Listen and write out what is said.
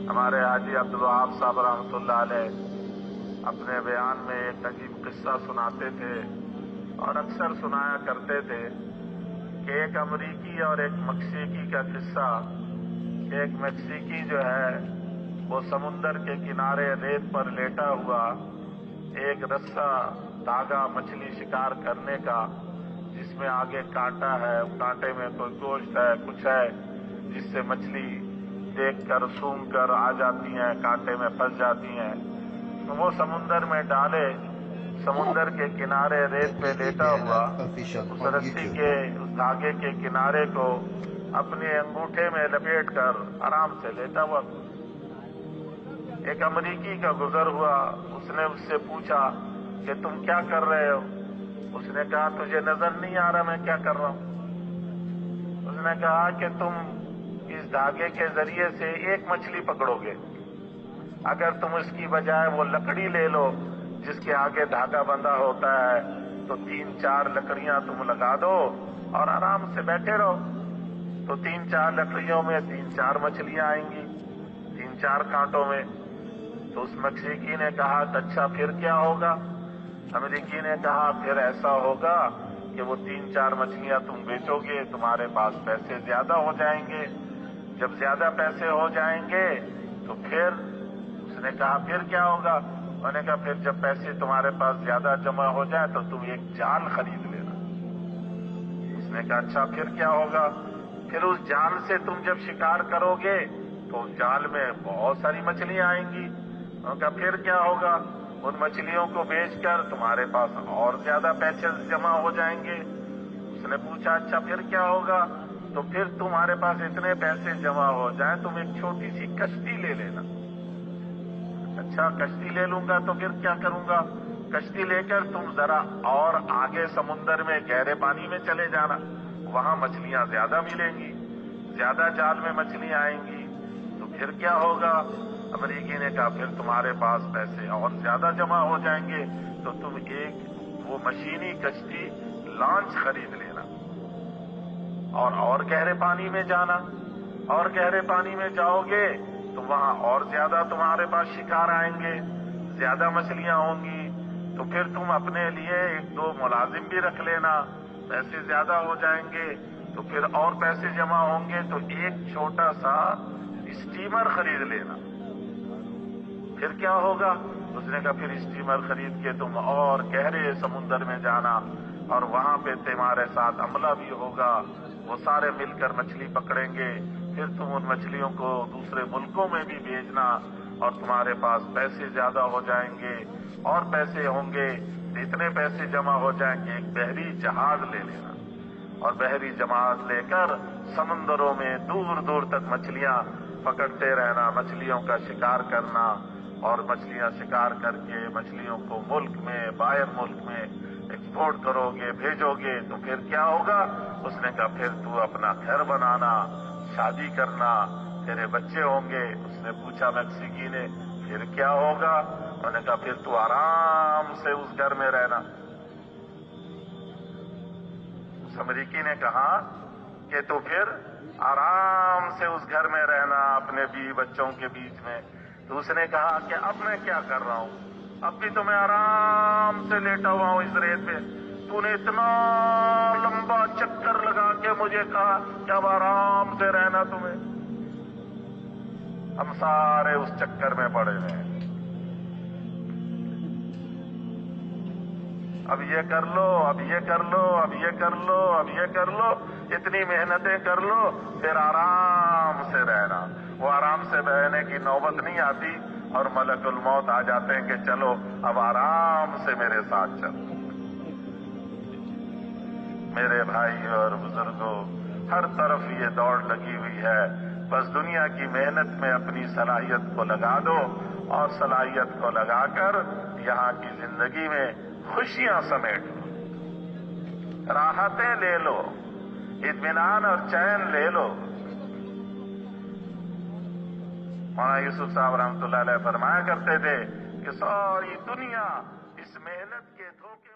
ہمارے حاجی عبدالوہاب صاحب رحمۃ اللہ علیہ اپنے بیان میں ایک عجیب قصہ سناتے تھے اور اکثر سنایا کرتے تھے کہ ایک امریکی اور ایک مکسیکی کا قصہ۔ ایک مکسیکی جو ہے وہ سمندر کے کنارے ریت پر لیٹا ہوا ایک رسا دھاگا مچھلی شکار کرنے کا، جس میں آگے کانٹا ہے، کانٹے میں کوئی گوشت ہے، کچھ ہے جس سے مچھلی دیکھ کر سونگھ کر آ جاتی ہیں، کانٹے میں پھنس جاتی ہیں۔ تو وہ سمندر میں ڈالے، سمندر کے کنارے ریت پہ لیٹا ہوا اس رسی کے اس دھاگے کے کنارے کو اپنے انگوٹھے میں لپیٹ کر آرام سے لیٹا ہوا۔ ایک امریکی کا گزر ہوا، اس نے اس سے پوچھا کہ تم کیا کر رہے ہو؟ اس نے کہا تجھے نظر نہیں آ رہا میں کیا کر رہا ہوں؟ اس نے کہا کہ تم اس دھاگے کے ذریعے سے ایک مچھلی پکڑو گے، اگر تم اس کی بجائے وہ لکڑی لے لو جس کے آگے دھاگا بندھا ہوتا ہے تو 3-4 لکڑیاں تم لگا دو اور آرام سے بیٹھے رہو، تو 3-4 لکڑیوں میں 3-4 مچھلیاں آئیں گی 3-4 کانٹوں میں۔ تو اس مکسیکی نے کہا کہ اچھا پھر کیا ہوگا؟ امریکی نے کہا پھر ایسا ہوگا کہ وہ 3-4 مچھلیاں تم بیچو گے، تمہارے پاس پیسے زیادہ ہو جائیں گے، جب زیادہ پیسے ہو جائیں گے تو پھر اس نے کہا پھر کیا ہوگا؟ انہوں نے کہا پھر جب پیسے تمہارے پاس زیادہ جمع ہو جائے تو تم ایک جال خرید لینا۔ اس نے کہا اچھا پھر کیا ہوگا؟ پھر اس جال سے تم جب شکار کرو گے تو اس جال میں بہت ساری مچھلیاں آئیں گی۔ انہوں نے کہا پھر کیا ہوگا؟ ان مچھلیوں کو بیچ کر تمہارے پاس اور زیادہ پیسے جمع ہو جائیں گے۔ اس نے پوچھا اچھا پھر کیا ہوگا؟ تو پھر تمہارے پاس اتنے پیسے جمع ہو جائیں تم ایک چھوٹی سی کشتی لے لینا۔ اچھا کشتی لے لوں گا تو پھر کیا کروں گا؟ کشتی لے کر تم ذرا اور آگے سمندر میں گہرے پانی میں چلے جانا، وہاں مچھلیاں زیادہ ملیں گی، زیادہ جال میں مچھلیاں آئیں گی، تو پھر کیا ہوگا؟ امریکی نے کہا پھر تمہارے پاس پیسے اور زیادہ جمع ہو جائیں گے تو تم ایک وہ مشینی کشتی لانچ خرید لینا اور گہرے پانی میں جانا، اور گہرے پانی میں جاؤ گے تو وہاں اور زیادہ تمہارے پاس شکار آئیں گے، زیادہ مچھلیاں ہوں گی، تو پھر تم اپنے لیے 1-2 ملازم بھی رکھ لینا، پیسے زیادہ ہو جائیں گے تو پھر اور پیسے جمع ہوں گے تو ایک چھوٹا سا اسٹیمر خرید لینا۔ پھر کیا ہوگا؟ اس نے کہا پھر اسٹیمر خرید کے تم اور گہرے سمندر میں جانا اور وہاں پہ تمہارے ساتھ عملہ بھی ہوگا، وہ سارے مل کر مچھلی پکڑیں گے، پھر تم ان مچھلیوں کو دوسرے ملکوں میں بھی بھیجنا اور تمہارے پاس پیسے زیادہ ہو جائیں گے، اور پیسے ہوں گے تو اتنے پیسے جمع ہو جائیں گے ایک بحری جہاز لے لینا، اور بحری جہاز لے کر سمندروں میں دور دور تک مچھلیاں پکڑتے رہنا، مچھلیوں کا شکار کرنا، اور مچھلیاں شکار کر کے مچھلیوں کو ملک میں باہر ملک میں ایکسپورٹ کرو گے، بھیجو گے، تو پھر کیا ہوگا؟ اس نے کہا پھر تو اپنا گھر بنانا، شادی کرنا، تیرے بچے ہوں گے۔ اس نے پوچھا مکسیکی نے پھر کیا ہوگا؟ انہوں نے کہا پھر تو آرام سے اس گھر میں رہنا۔ اس امریکی نے کہا کہ تو پھر آرام سے اس گھر میں رہنا اپنے بیوی بچوں کے بیچ میں۔ تو اس نے کہا کہ اب میں کیا کر رہا ہوں؟ اب بھی تو میں آرام سے لیٹا ہوا ہوں اس ریت پہ، تو نے اتنا لمبا چکر لگا کے مجھے کہا کہ اب آرام سے رہنا تمہیں۔ ہم سارے اس چکر میں پڑے ہوئے ہیں، اب یہ کر لو، اب یہ کر لو، اب یہ کر لو، اب یہ کر لو، اتنی محنتیں کر لو، پھر آرام سے رہنا۔ وہ آرام سے رہنے کی نوبت نہیں آتی اور ملک الموت آ جاتے ہیں کہ چلو اب آرام سے میرے ساتھ چلو۔ میرے بھائی اور بزرگوں، ہر طرف یہ دوڑ لگی ہوئی ہے، بس دنیا کی محنت میں اپنی صلاحیت کو لگا دو، اور صلاحیت کو لگا کر یہاں کی زندگی میں خوشیاں سمیٹ لو، راحتیں لے لو، اطمینان اور چین لے لو۔ مولانا یوسف صاحب رحمۃ اللہ علیہ فرمایا کرتے تھے کہ ساری دنیا اس محنت کے دھوکے